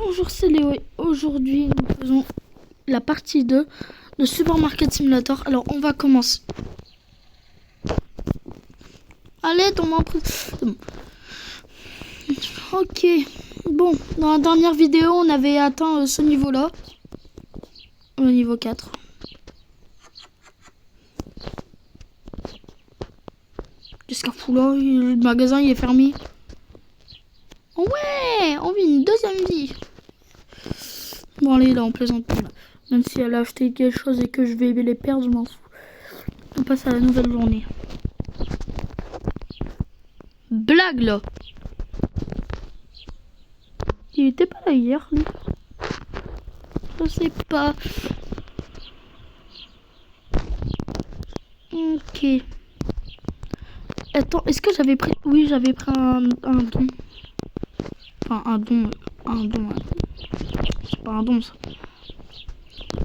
Bonjour, c'est Léo et aujourd'hui nous faisons la partie 2 de Supermarket Simulator. Alors on va commencer. Allez, ton empreinte. Ok, bon, dans la dernière vidéo on avait atteint ce niveau là, le niveau 4. Qu'est-ce qu'il fout là? Le magasin il est fermé. Ouais, on vit une deuxième vie. Bon allez, là on plaisante plus là. Même si elle a acheté quelque chose et que je vais les perdre, je m'en fous. On passe à la nouvelle journée. Blague là. Il était pas là hier, lui. Je sais pas. Ok. Attends, est-ce que j'avais pris... Oui, j'avais pris un don. Enfin, un don. C'est pas un don, ça.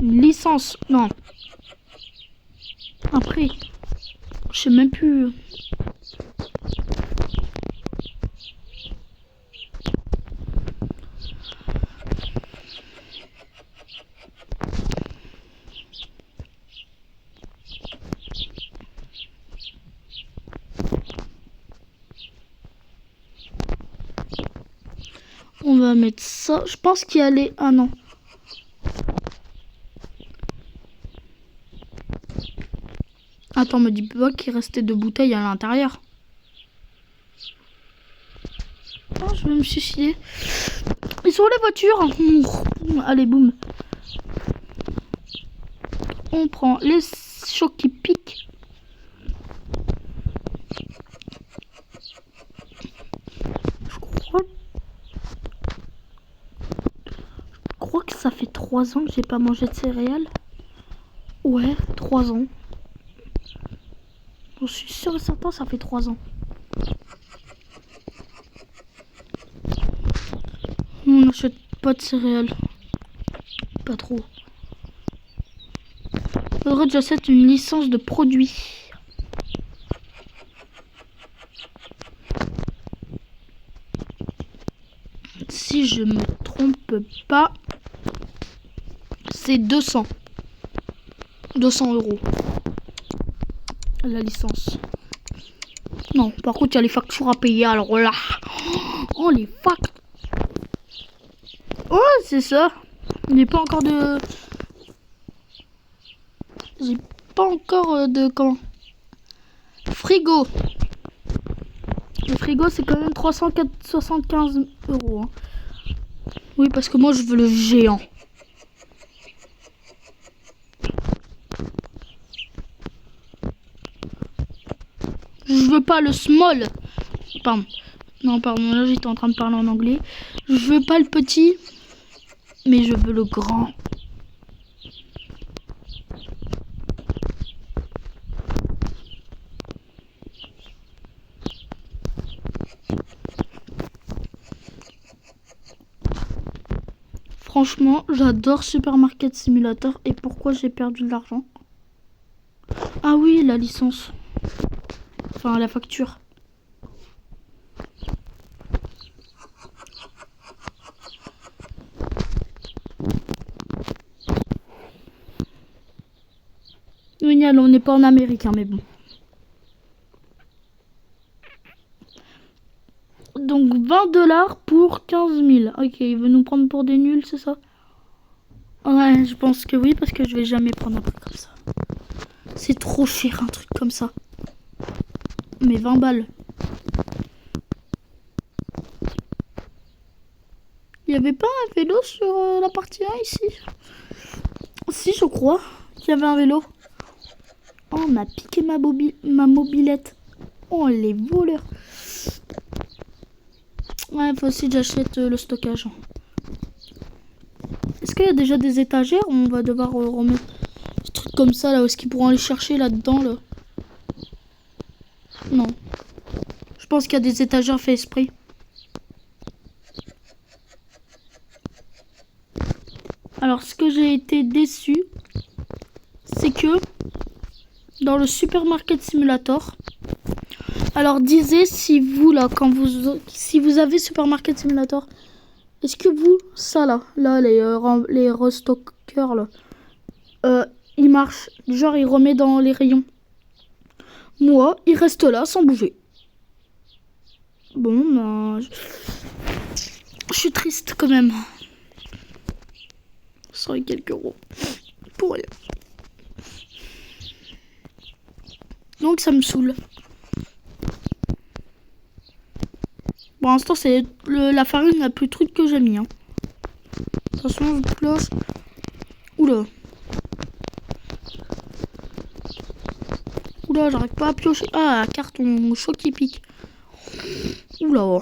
Une licence. Non. Après. Je sais même plus. On va mettre ça. Je pense qu'il y allait... Ah non. Attends, me dis pas qu'il restait 2 bouteilles à l'intérieur. Oh, je vais me suicider. Ils sont où les voitures? Allez, boum. On prend les chocs qui piquent. Je crois que ça fait 3 ans que j'ai pas mangé de céréales. Ouais, 3 ans. Je suis sûr et certain, ça fait 3 ans. On n'achète pas de céréales. Pas trop. Faudrait que j'achète une licence de produit. Si je me trompe pas, c'est 200 € la licence. Non, par contre, il y a les factures à payer. Alors là, oh les factures. Oh, c'est ça. Il n'est pas encore de... J'ai pas encore de... Comment? Frigo. Le frigo, c'est quand même 375 €. Hein. Oui, parce que moi, je veux le géant. Je veux pas le small. Pardon. Non, pardon, là, j'étais en train de parler en anglais. Je veux pas le petit, mais je veux le grand. Franchement, j'adore Supermarket Simulator. Et pourquoi j'ai perdu de l'argent? Ah oui, la licence. Enfin, la facture. Génial, on n'est pas en Amérique, hein, mais bon. Donc 20 $ pour 15 000. Ok, il veut nous prendre pour des nuls, c'est ça? Ouais, je pense que oui, parce que je vais jamais prendre un truc comme ça. C'est trop cher, un truc comme ça. Mais 20 balles. Il n'y avait pas un vélo sur la partie 1 ici? Si, je crois qu'il y avait un vélo. Oh, on m'a piqué ma mobilette. Oh, les voleurs. Ouais, faut aussi que j'achète le stockage. Est-ce qu'il y a déjà des étagères? On va devoir remettre des trucs comme ça là. Est-ce qu'ils pourront aller chercher là-dedans là? Non. Je pense qu'il y a des étagères fait exprès. Alors, ce que j'ai été déçu, c'est que dans le Supermarket Simulator, alors disez si vous là, si vous avez Supermarket Simulator, Est-ce que vous, ça là, les restockers là, il marche, genre il remet dans les rayons. Moi, il reste là sans bouger. Bon, ben, je suis triste quand même. 100 et quelques euros pour rien. Donc ça me saoule. Pour l'instant, c'est la farine la plus truc que j'ai mis. Hein. Attention, je cloche. Oula. Oula, j'arrive pas à piocher. Ah, carton chaud qui pique. Oula.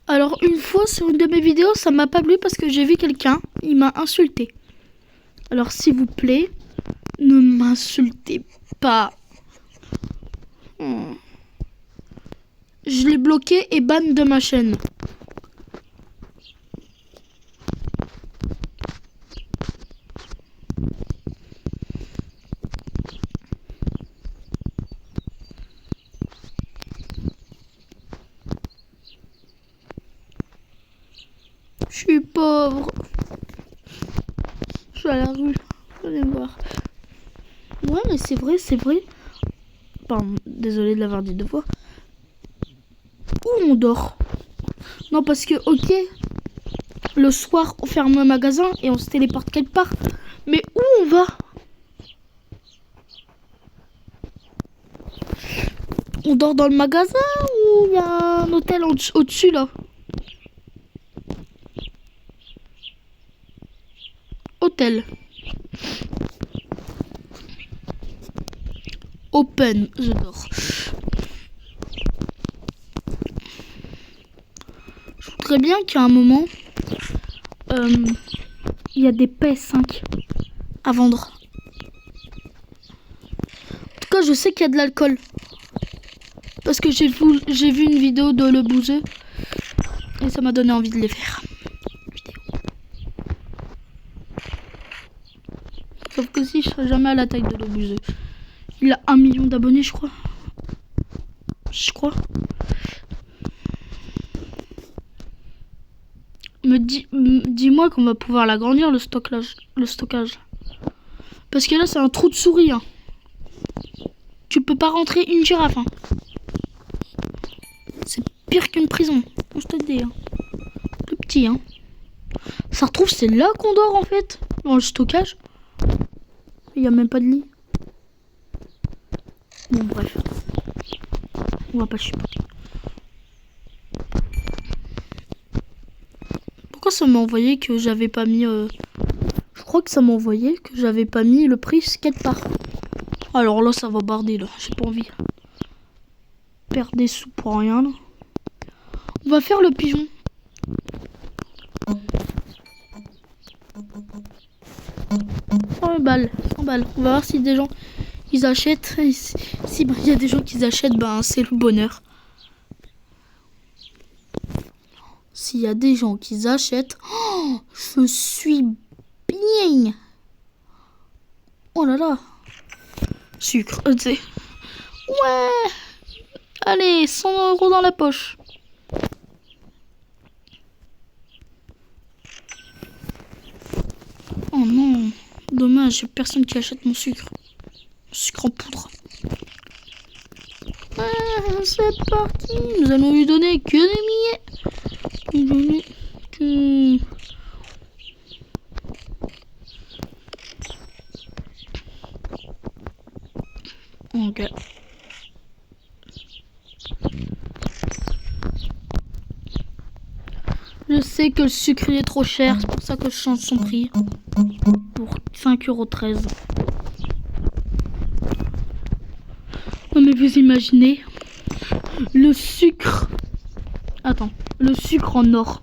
Alors, une fois sur une de mes vidéos, ça m'a pas plu parce que j'ai vu quelqu'un, il m'a insulté. Alors, s'il vous plaît, ne m'insultez pas. Je l'ai bloqué et ban de ma chaîne. Je suis pauvre. Je suis à la rue. Allez voir. Ouais, mais c'est vrai, c'est vrai. Pardon, désolé de l'avoir dit deux fois. Où on dort? Non, parce que, ok, le soir, on ferme le magasin et on se téléporte quelque part. Mais où on va? On dort dans le magasin ou il y a un hôtel au-dessus, là? Hôtel. Open, je dors. Je voudrais bien qu'à un moment, il y a des PS5 à vendre. En tout cas, je sais qu'il y a de l'alcool. Parce que j'ai vu une vidéo de Le Bouzeux. Et ça m'a donné envie de les faire. Sauf que si, je serai jamais à la taille de Le Bouzeux. Il a 1 million d'abonnés, je crois. Dis-moi qu'on va pouvoir l'agrandir, le stockage. Parce que là, c'est un trou de souris. Hein. Tu peux pas rentrer une girafe. Hein. C'est pire qu'une prison. Je te le dis. Hein. Plus petit. Hein. Ça retrouve, c'est là qu'on dort en fait. Dans le stockage. Il n'y a même pas de lit. Bon, bref. On va pas chipoter. Pourquoi ça m'a envoyé que j'avais pas mis... Je crois que ça m'a envoyé que j'avais pas mis le prix skatepark. Alors là, ça va barder, là. J'ai pas envie. Perdre des sous pour rien, là. On va faire le pigeon. 100 balles. 100 balles. On va voir si des gens... ils achètent. Si ben, y a des gens qui achètent, ben c'est le bonheur. S'il y a des gens qui achètent, oh, je suis bien. Oh là là. Sucre, tu sais. Ouais. Allez, 100 € dans la poche. Oh non. Dommage, y'a personne qui achète mon sucre. Sucre en poudre. Ah, c'est parti. Nous allons lui donner que des billets. Lui donner que... Ok. Je sais que le sucre est trop cher, c'est pour ça que je change son prix. Pour 5,13 €. Non mais vous imaginez le sucre. Attends, le sucre en or.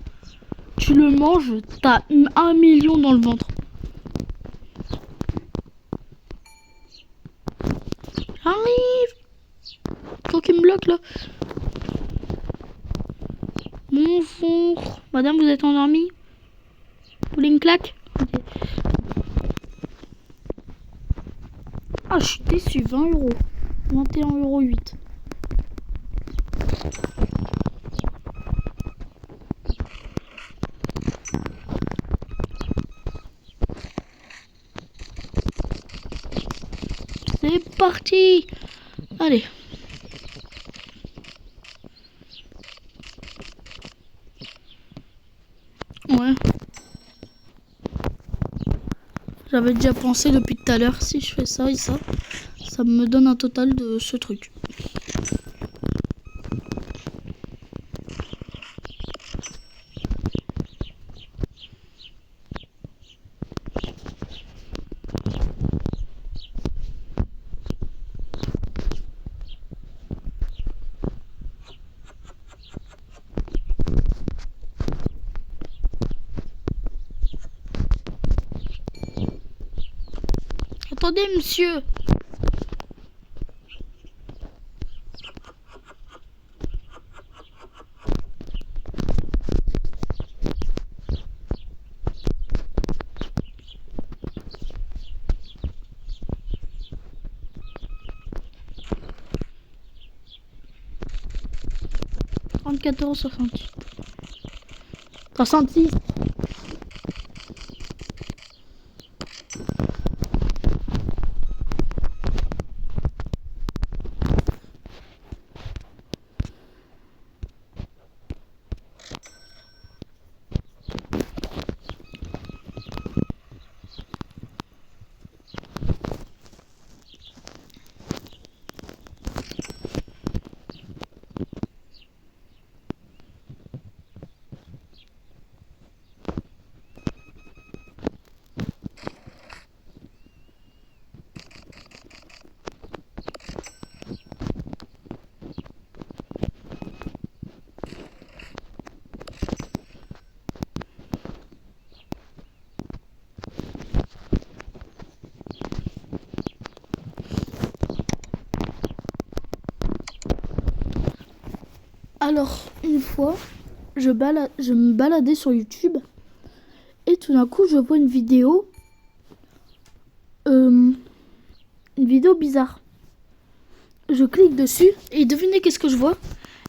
Tu le manges, t'as 1 million dans le ventre. J'arrive. Toi qui me bloque là. Bonjour. Madame, vous êtes endormie? Vous voulez une claque? Okay. Ah, je suis déçu, 20 euros. 21,08 €. C'est parti. Allez. Ouais. J'avais déjà pensé depuis tout à l'heure, si je fais ça et ça me donne un total de ce truc. Attendez, monsieur. €64,68. 66. Alors, une fois, je me baladais sur YouTube et tout d'un coup, je vois une vidéo bizarre. Je clique dessus et devinez qu'est-ce que je vois?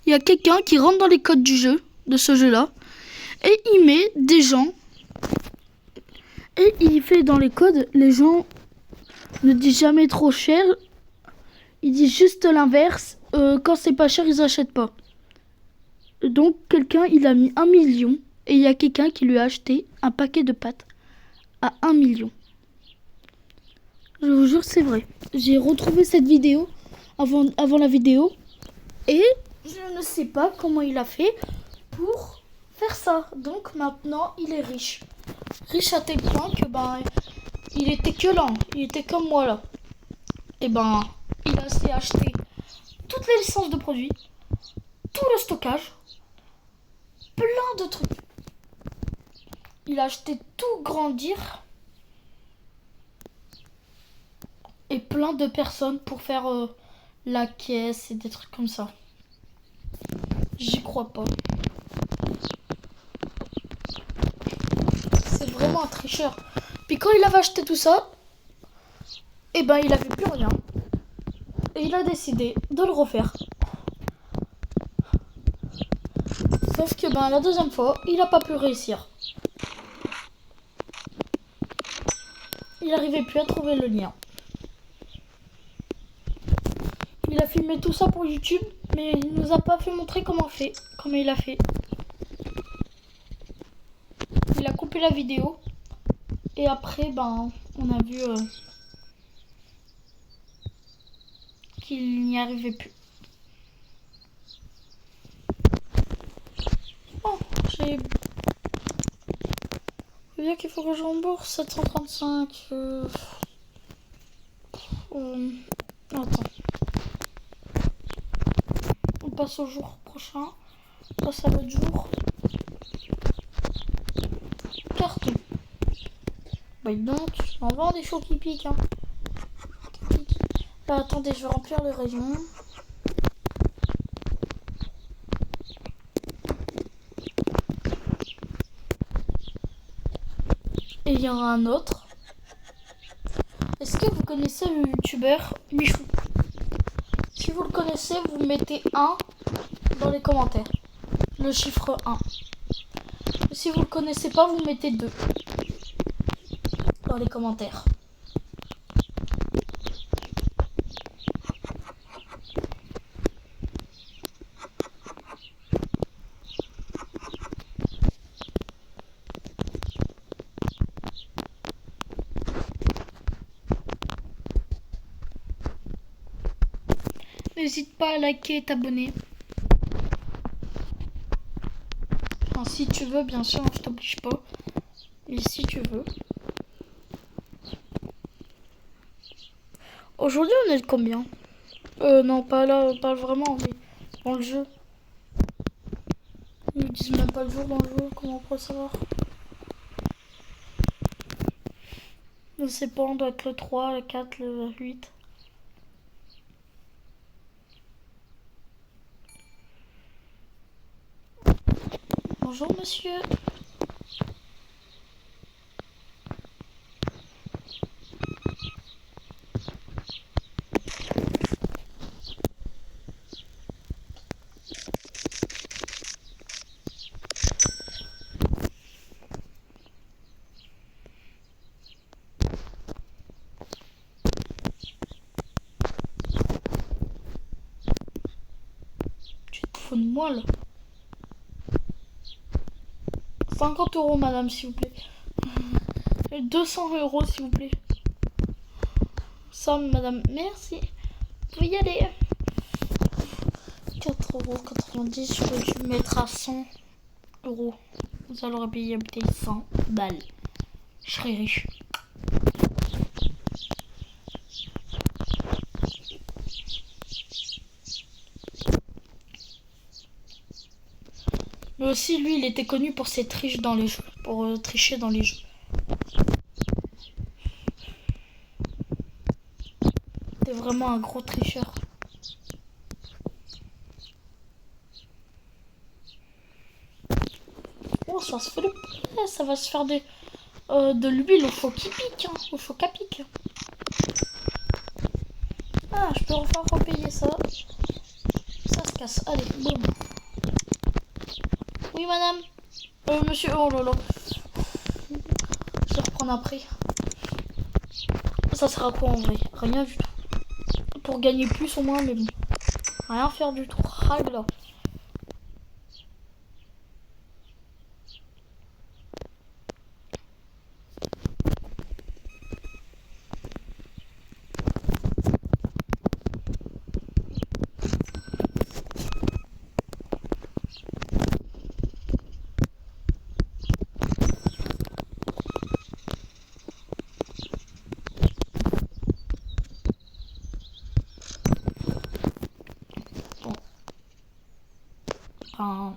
Il y a quelqu'un qui rentre dans les codes du jeu, de ce jeu-là, et il met des gens et il fait dans les codes, les gens ne disent jamais trop cher, ils disent juste l'inverse, quand c'est pas cher, ils achètent pas. Donc quelqu'un, il a mis 1 million et il y a quelqu'un qui lui a acheté un paquet de pâtes à 1 million. Je vous jure, c'est vrai. J'ai retrouvé cette vidéo avant la vidéo et je ne sais pas comment il a fait pour faire ça. Donc maintenant, il est riche. Riche à tel point que il était que là, il était comme moi là. Et il a s'est acheté toutes les licences de produits, tout le stockage, plein de trucs. Il a acheté tout grandir et plein de personnes pour faire la caisse et des trucs comme ça. J'y crois pas. C'est vraiment un tricheur. Puis quand il avait acheté tout ça, il avait plus rien. Et il a décidé de le refaire. Sauf que la deuxième fois, il n'a pas pu réussir. Il n'arrivait plus à trouver le lien. Il a filmé tout ça pour YouTube, mais il nous a pas fait montrer comment il a fait. Il a coupé la vidéo et après on a vu qu'il n'y arrivait plus. Oh, j'ai bien qu'il faut que je rembourse 735. Attends. On passe au jour prochain. On passe à l'autre jour. Carton. Donc, on va voir des choses qui piquent. Hein. Là, attendez, je vais remplir le rayon. Et il y en aura un autre. Est-ce que que vous connaissez le youtubeur Michou? Si vous le connaissez, vous mettez 1 dans les commentaires. Le chiffre 1. Si vous le connaissez pas, vous mettez 2 dans les commentaires. N'hésite pas à liker et t'abonner. Enfin, si tu veux, bien sûr, je t'oblige pas. Mais si tu veux. Aujourd'hui, on est de combien? Non, pas là, pas vraiment, mais dans le jeu. Ils nous disent même pas le jour dans le jeu, comment on peut savoir? Je sais pas, on doit être le 3, le 4, le 8. Bonjour monsieur. Tu te fous de moi là? 50 € madame s'il vous plaît. 200 € s'il vous plaît. Ça madame, merci. Vous pouvez y aller. 4,90 €, je peux dû mettre à 100 €. Vous allez payer peut-être 100 balles. Je serai riche. Mais aussi, lui, il était connu pour ses triches dans les jeux. Pour tricher dans les jeux. C'était vraiment un gros tricheur. Oh, ça se fait le... Ça va se faire de l'huile au faux qui pique. Hein, au faux qu'à pique. Ah, je peux enfin repayer ça. Ça se casse. Allez, boum. Oui, madame. Monsieur, oh là là. Je vais reprendre après. Ça sert à quoi en vrai? Rien du tout. Pour gagner plus au moins, mais bon. Rien faire du tout. Règle là. Enfin...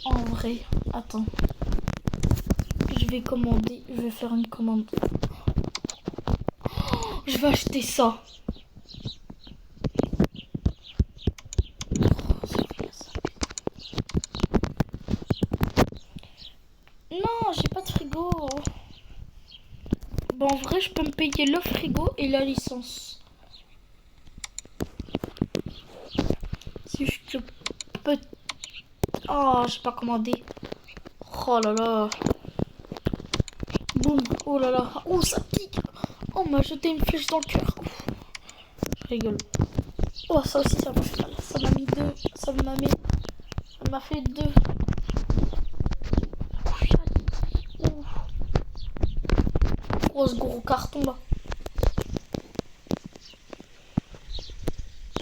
En vrai, attends. Je vais commander. Je vais faire une commande. Oh, je vais acheter ça. Non, j'ai pas de frigo. Bon, en vrai, je peux me payer le frigo et la licence. Si je peux... Oh, j'ai pas commandé. Oh là là. Boum. Oh là là. Oh, ça pique. Oh, on m'a jeté une flèche dans le cœur. Je rigole. Oh, ça aussi, ça m'a fait mal. Ça m'a mis 2. Ça m'a fait 2. Oh, ce gros carton là.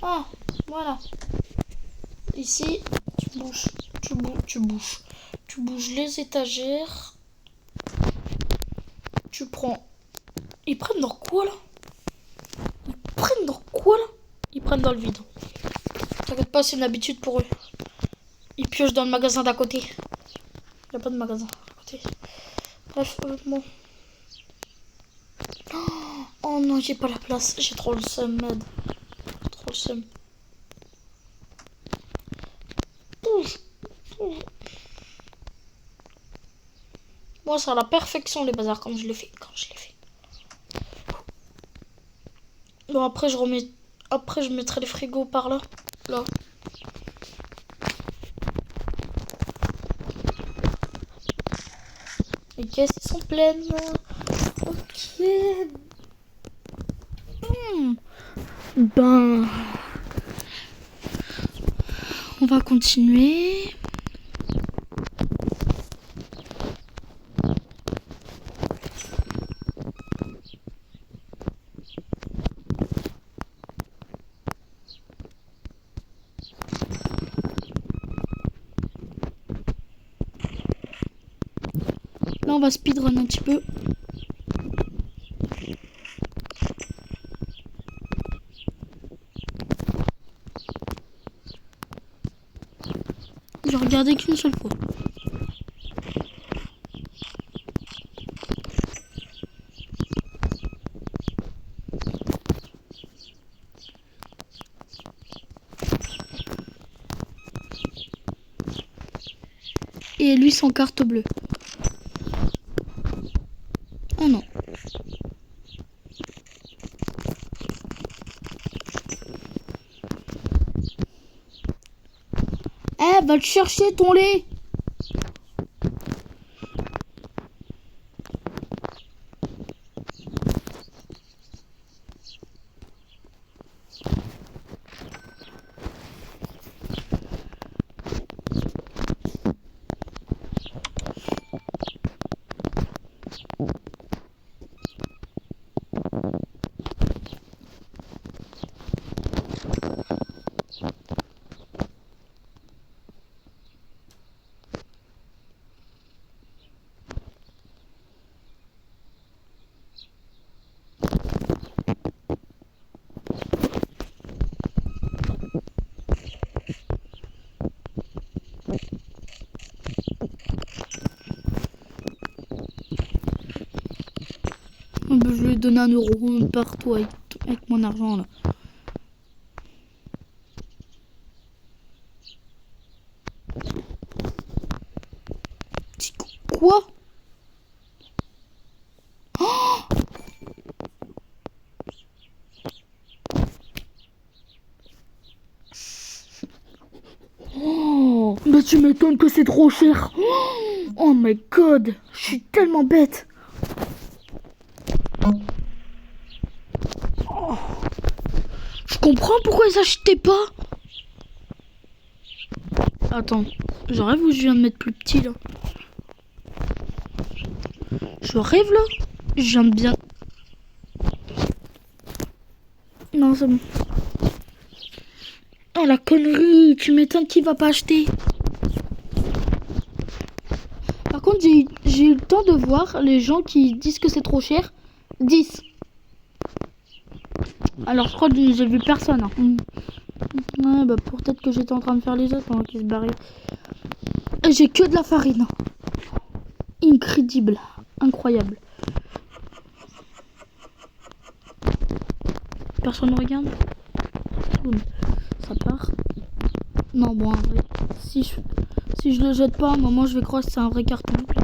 Ah, voilà. Ici, tu bouges les étagères. Tu prends... Ils prennent dans quoi là? Ils prennent dans le vide. T'inquiète pas, c'est une habitude pour eux. Ils piochent dans le magasin d'à côté. Il n'y a pas de magasin à côté. Bref, bon. Oh non, j'ai pas la place. J'ai trop le seum, merde. Trop le seum. Bon, Moi, c'est à la perfection les bazars quand je les fais. Bon, après, je mettrai les frigos par là. Là. Les caisses sont pleines. Ok. Ben, on va continuer. Là, on va speedrun un petit peu. J'ai regardé qu'une seule fois. Et lui sans carte bleue. Oh non. Eh, va le chercher ton lait. Je lui ai donné 1 euro partout avec mon argent là. Quoi? Oh, bah tu m'étonnes que c'est trop cher. Oh my god, je suis tellement bête. Oh. Je comprends pourquoi ils achetaient pas. Attends, je rêve ou je viens de mettre plus petit là? Je rêve là? Je viens de bien... Non, c'est bon. Oh la connerie, tu m'étonnes qu'il va pas acheter. Par contre, j'ai eu le temps de voir les gens qui disent que c'est trop cher. 10. Alors je crois que j'ai vu personne. Hein. Ouais, bah peut-être que j'étais en train de faire les autres pendant qu'ils se barraient. J'ai que de la farine. Incroyable. Incroyable. Personne ne regarde. Ça part. Non, bon, en vrai, si je le jette pas, à un moment, je vais croire que c'est un vrai carton plein.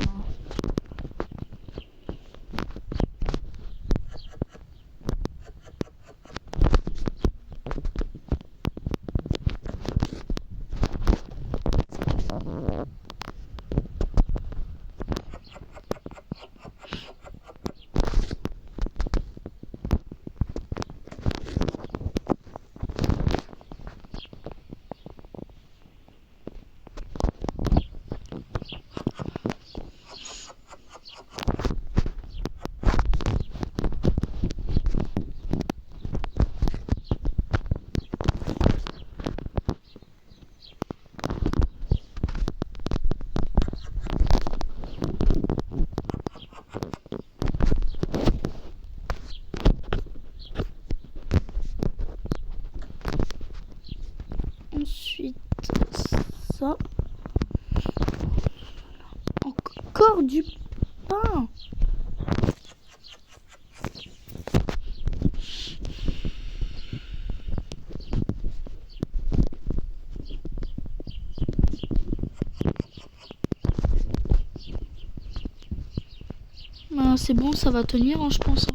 Ensuite, ça. Encore du pain. Ben, c'est bon, ça va tenir, hein, je pense.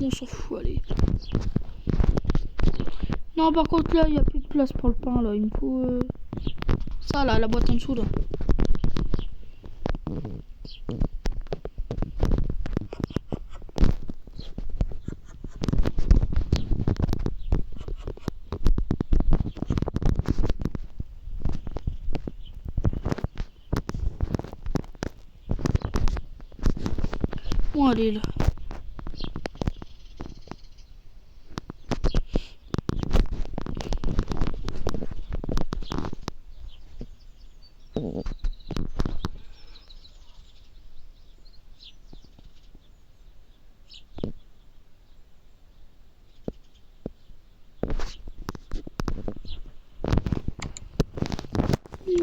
On s'en fout, allez. Non, par contre, là, il n'y a plus de place pour le pain, là. Il me faut... ça, là, la boîte en dessous, là. Bon, allez, là.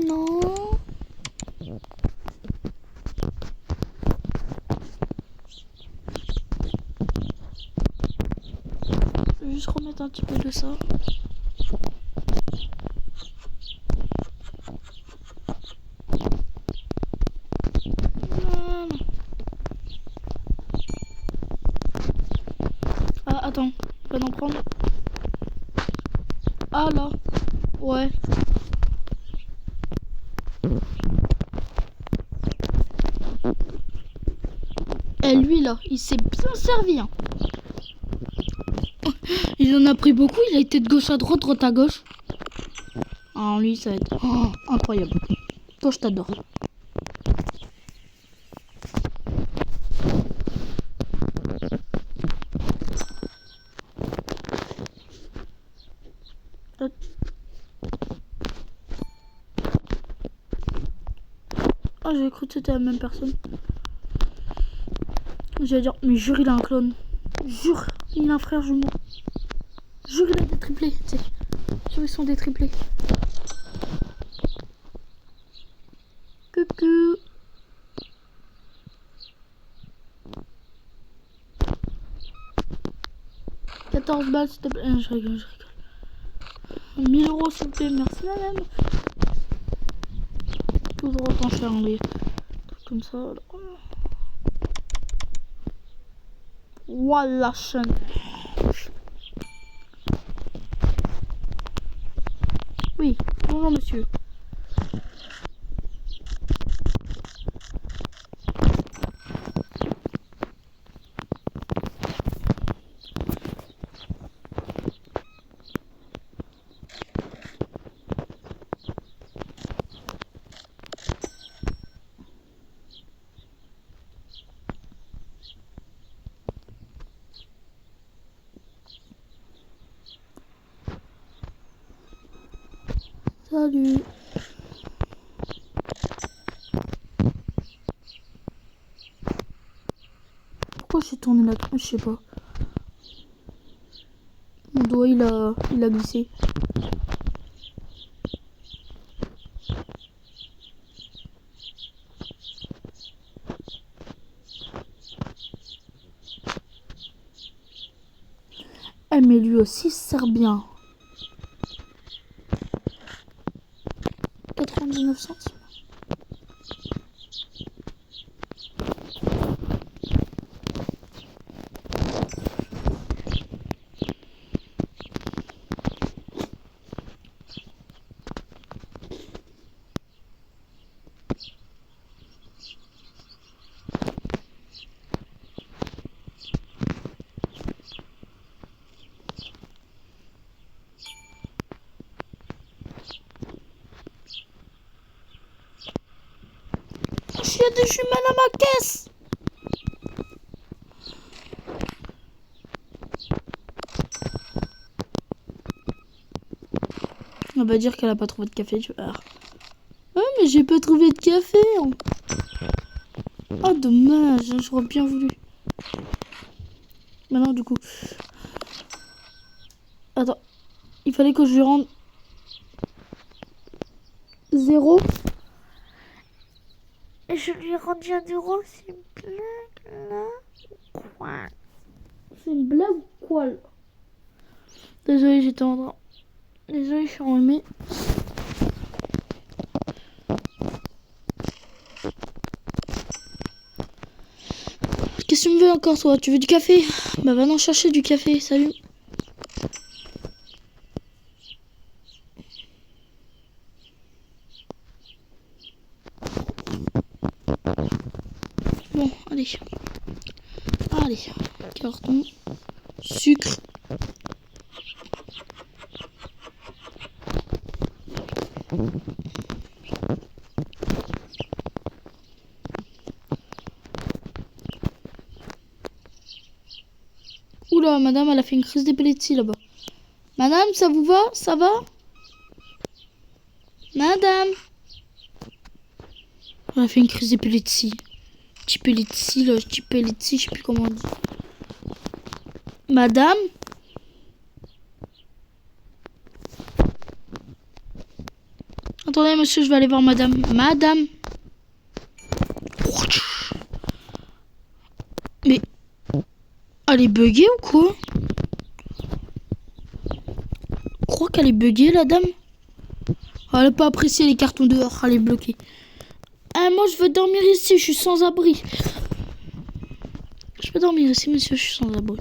Non. Je vais juste remettre un petit peu de ça. Non, non. Ah, attends. Je peux en prendre. Ah, là. Ouais. Et lui, là, il s'est bien servi, hein. Il en a pris beaucoup, il a été de gauche à droite, droite à gauche. Ah, lui, ça va être incroyable. Toi, je t'adore. Ah, j'ai cru que c'était la même personne. J'allais dire, mais jure, il a un clone. Jure, il a un frère jumeau. Jure, il a des triplés, tu sais. Jure, ils sont des triplés. Coucou. « 14 balles, s'il te plaît. Je rigole, je rigole. 1000 euros, s'il te plaît. Merci, madame. Toujours autant cher, les trucs comme ça. Voilà, chaîne. Oui, bonjour, monsieur. Salut. Pourquoi je suis tourné là? Je sais pas. Mon doigt il a glissé. Eh mais lui aussi sert bien. 99 centimes. Il y a des jumelles à ma caisse. On va dire qu'elle a pas trouvé de café, tu vois. Ouais, mais j'ai pas trouvé de café. Ah, dommage, j'aurais bien voulu. Maintenant, du coup... Attends, il fallait que je lui rende 0. Et je lui ai rendu un 0, c'est une blague là. Quoi? C'est une blague ou quoi là? Désolé, j'étais en train. Désolé, je suis enrhumée. Qu'est-ce que tu me veux encore toi? Tu veux du café? Bah va non chercher du café, salut. Bon, allez. Allez, carton, sucre. Oula, madame, elle a fait une crise d'épilepsie là-bas. Madame, ça vous va? Ça va? Madame? Elle a fait une crise d'épilepsie. Typélepsie, là, typélepsie, je sais plus comment on dit. Madame? Attendez, monsieur, je vais aller voir madame. Madame? Mais... Elle est buggée ou quoi? Je crois qu'elle est buggée, la dame. Elle n'a pas apprécié les cartons dehors, elle est bloquée. Ah, moi, je veux dormir ici, je suis sans abri. Je peux dormir ici, monsieur, je suis sans abri.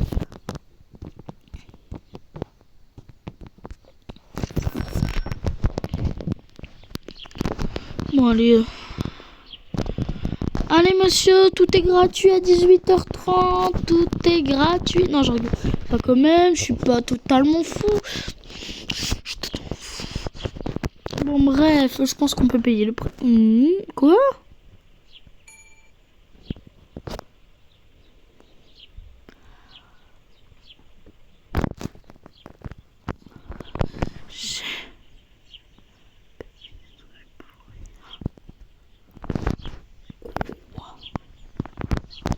Bon, allez. Allez, monsieur, tout est gratuit à 18h30. Tout est gratuit. Non, je rigole. Pas quand même, je suis pas totalement fou. Bon, bref, je pense qu'on peut payer le prix. Quoi?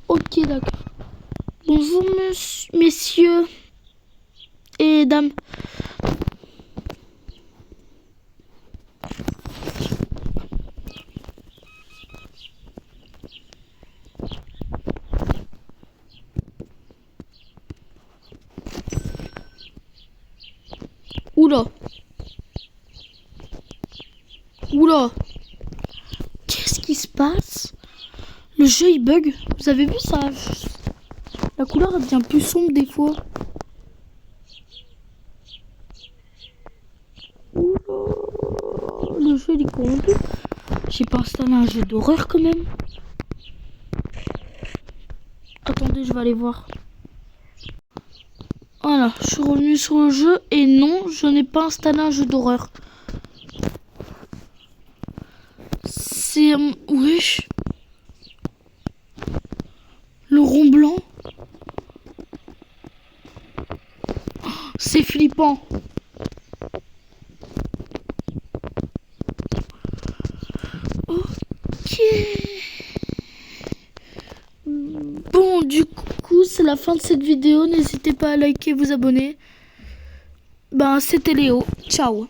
Ok, d'accord. Bonjour, messieurs et dames. Oula. Oula. Qu'est-ce qui se passe? Le jeu il bug. Vous avez vu ça? La couleur elle devient plus sombre des fois. Oula. Le jeu il est corrompu. J'ai pas installé un jeu d'horreur quand même. Attendez, je vais aller voir. Voilà, je suis revenu sur le jeu et non, je n'ai pas installé un jeu d'horreur. C'est... wesh. Le rond blanc. C'est flippant. Ok. Bon, du coup, c'est la fin de cette vidéo. N'hésitez pas à liker, vous abonner. Ben, c'était Léo. Ciao.